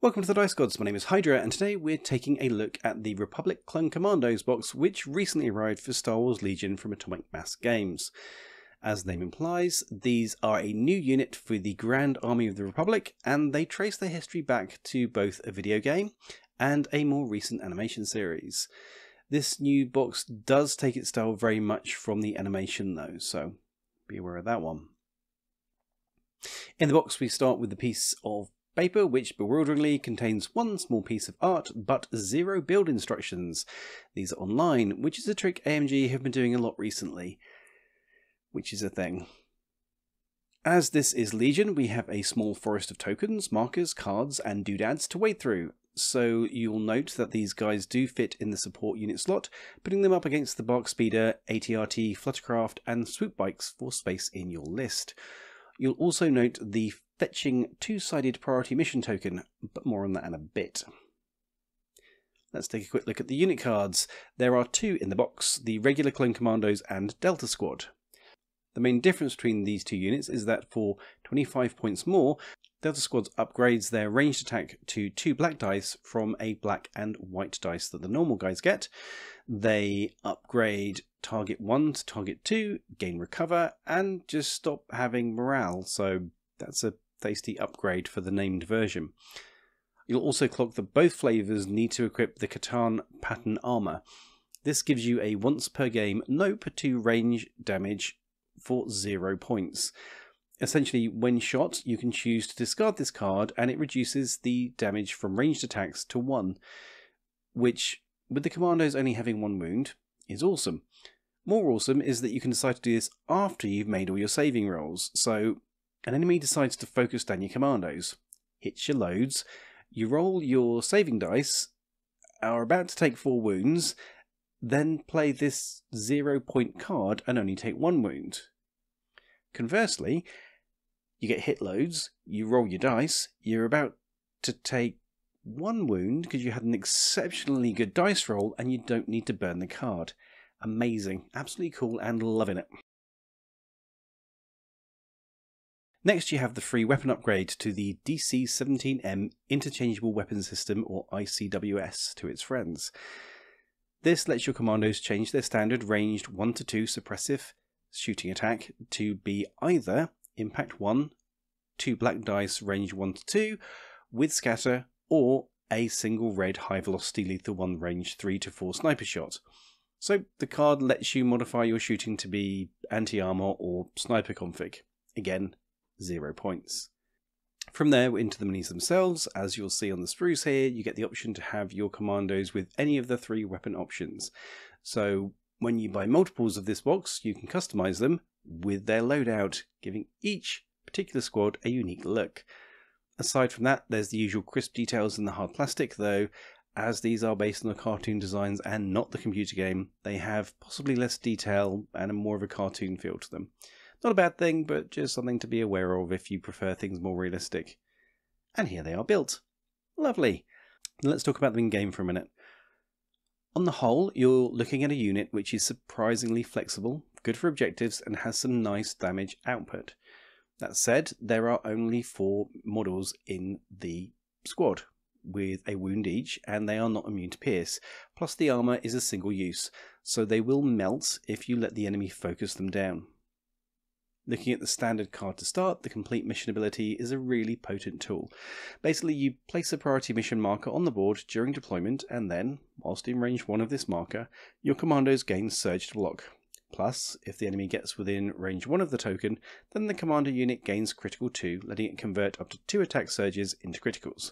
Welcome to the Dice Gods, my name is Hydra, and today we're taking a look at the Republic Clone Commandos box, which recently arrived for Star Wars Legion from Atomic Mass Games. As the name implies, these are a new unit for the Grand Army of the Republic, and they trace their history back to both a video game and a more recent animation series. This new box does take its style very much from the animation though, so be aware of that one. In the box we start with the piece of paper, which bewilderingly contains one small piece of art but 0 build instructions. These are online, which is a trick AMG have been doing a lot recently, which is a thing. As this is Legion, we have a small forest of tokens, markers, cards and doodads to wade through. So you'll note that these guys do fit in the support unit slot, putting them up against the Bark Speeder, ATRT, Fluttercraft and Swoop Bikes for space in your list. You'll also note the fetching two-sided priority mission token, but more on that in a bit. Let's take a quick look at the unit cards. There are 2 in the box, the regular Clone Commandos and Delta Squad. The main difference between these 2 units is that for 25 points more, Delta Squad upgrades their ranged attack to 2 black dice from a black and white dice that the normal guys get. They upgrade target 1 to target 2, gain recover, and just stop having morale, so that's a tasty upgrade for the named version. You'll also clock that both flavours need to equip the Catan pattern armour. This gives you a once per game no per 2 range damage for 0 points. Essentially, when shot, you can choose to discard this card and it reduces the damage from ranged attacks to 1, which, with the commandos only having 1 wound, is awesome. More awesome is that you can decide to do this after you've made all your saving rolls, so an enemy decides to focus down your commandos, hits your loads, you roll your saving dice, are about to take 4 wounds, then play this 0 point card and only take 1 wound. Conversely, you get hit loads, you roll your dice, you're about to take 1 wound because you had an exceptionally good dice roll and you don't need to burn the card. Amazing, absolutely cool and loving it. Next you have the free weapon upgrade to the DC-17M Interchangeable Weapon System, or ICWS, to its friends. This lets your commandos change their standard ranged 1 to 2 suppressive shooting attack to be either Impact 1, 2 black dice range 1 to 2 with scatter, or a single red high velocity lethal 1 range 3 to 4 sniper shot. So the card lets you modify your shooting to be anti-armor or sniper config. Again, 0 points. From there into the minis themselves, as you'll see on the sprues here, you get the option to have your commandos with any of the 3 weapon options. So when you buy multiples of this box, you can customize them with their loadout, giving each particular squad a unique look. Aside from that, there's the usual crisp details in the hard plastic, though as these are based on the cartoon designs and not the computer game, they have possibly less detail and more of a cartoon feel to them. Not a bad thing, but just something to be aware of if you prefer things more realistic. And here they are built. Lovely. Now let's talk about them in game for a minute. On the whole, you're looking at a unit which is surprisingly flexible, good for objectives, and has some nice damage output. That said, there are only 4 models in the squad, with a wound each, and they are not immune to pierce. Plus the armour is a single use, so they will melt if you let the enemy focus them down. Looking at the standard card to start, the complete mission ability is a really potent tool. Basically, you place a priority mission marker on the board during deployment, and then, whilst in range 1 of this marker, your commandos gain surge to block. Plus, if the enemy gets within range 1 of the token, then the commander unit gains critical 2, letting it convert up to 2 attack surges into criticals.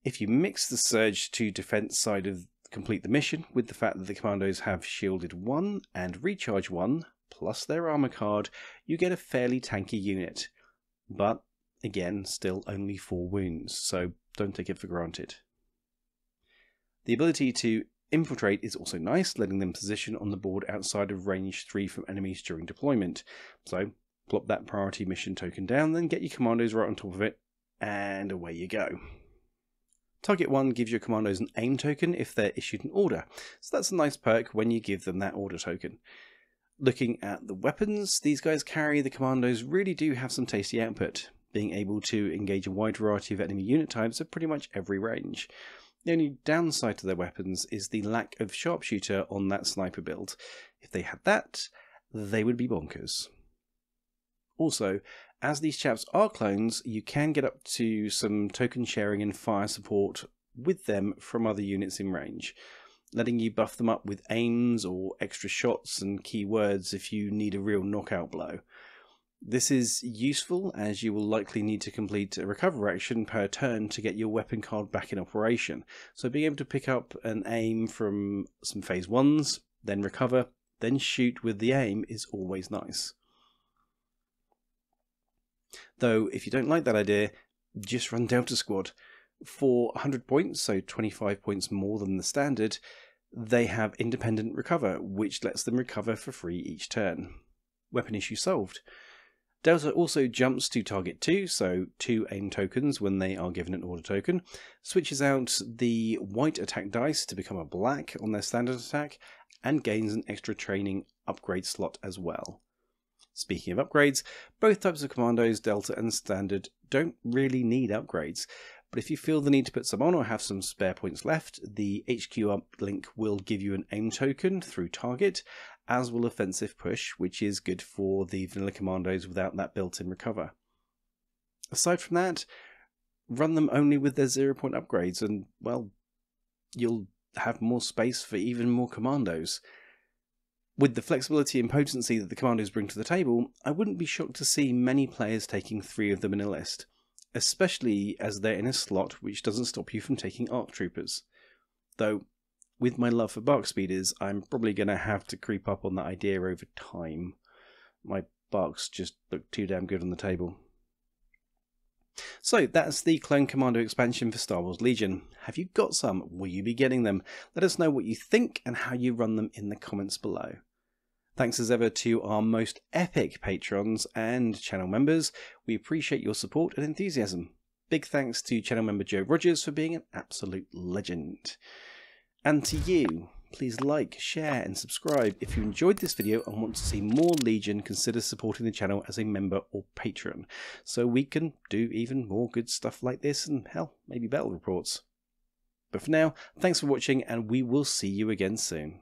If you mix the surge to defense side of complete the mission with the fact that the commandos have shielded 1 and recharge 1, plus their armor card, you get a fairly tanky unit. But, again, still only 4 wounds, so don't take it for granted. The ability to infiltrate is also nice, letting them position on the board outside of range 3 from enemies during deployment. So, plop that priority mission token down, then get your commandos right on top of it, and away you go. Target 1 gives your commandos an aim token if they're issued an order, so that's a nice perk when you give them that order token. Looking at the weapons these guys carry, the commandos really do have some tasty output. being able to engage a wide variety of enemy unit types at pretty much every range. The only downside to their weapons is the lack of sharpshooter on that sniper build. If they had that, they would be bonkers. Also, as these chaps are clones, you can get up to some token sharing and fire support with them from other units in range, letting you buff them up with aims or extra shots and keywords if you need a real knockout blow. This is useful as you will likely need to complete a recover action per turn to get your weapon card back in operation, so being able to pick up an aim from some phase 1s, then recover, then shoot with the aim is always nice. Though if you don't like that idea, just run Delta Squad. For 100 points, so 25 points more than the standard, they have independent recover, which lets them recover for free each turn. Weapon issue solved. Delta also jumps to target 2, so 2 aim tokens when they are given an order token, switches out the white attack dice to become a black on their standard attack, and gains an extra training upgrade slot as well. Speaking of upgrades, both types of commandos, Delta and Standard, don't really need upgrades, but if you feel the need to put some on or have some spare points left, the HQ uplink will give you an aim token through target, as will offensive push, which is good for the vanilla commandos without that built-in recover. Aside from that, run them only with their 0-point upgrades and, well, you'll have more space for even more commandos. With the flexibility and potency that the commandos bring to the table, I wouldn't be shocked to see many players taking 3 of them in a list, especially as they're in a slot which doesn't stop you from taking ARC Troopers. Though, with my love for Bark Speeders, I'm probably going to have to creep up on that idea over time. My Barks just look too damn good on the table. So that's the Clone Commando expansion for Star Wars Legion. Have you got some? Will you be getting them? Let us know what you think and how you run them in the comments below. Thanks as ever to our most epic patrons and channel members. We appreciate your support and enthusiasm. Big thanks to channel member Joe Rogers for being an absolute legend. And to you, please like, share and subscribe. If you enjoyed this video and want to see more Legion, consider supporting the channel as a member or patron, so we can do even more good stuff like this and hell, maybe battle reports. But for now, thanks for watching and we will see you again soon.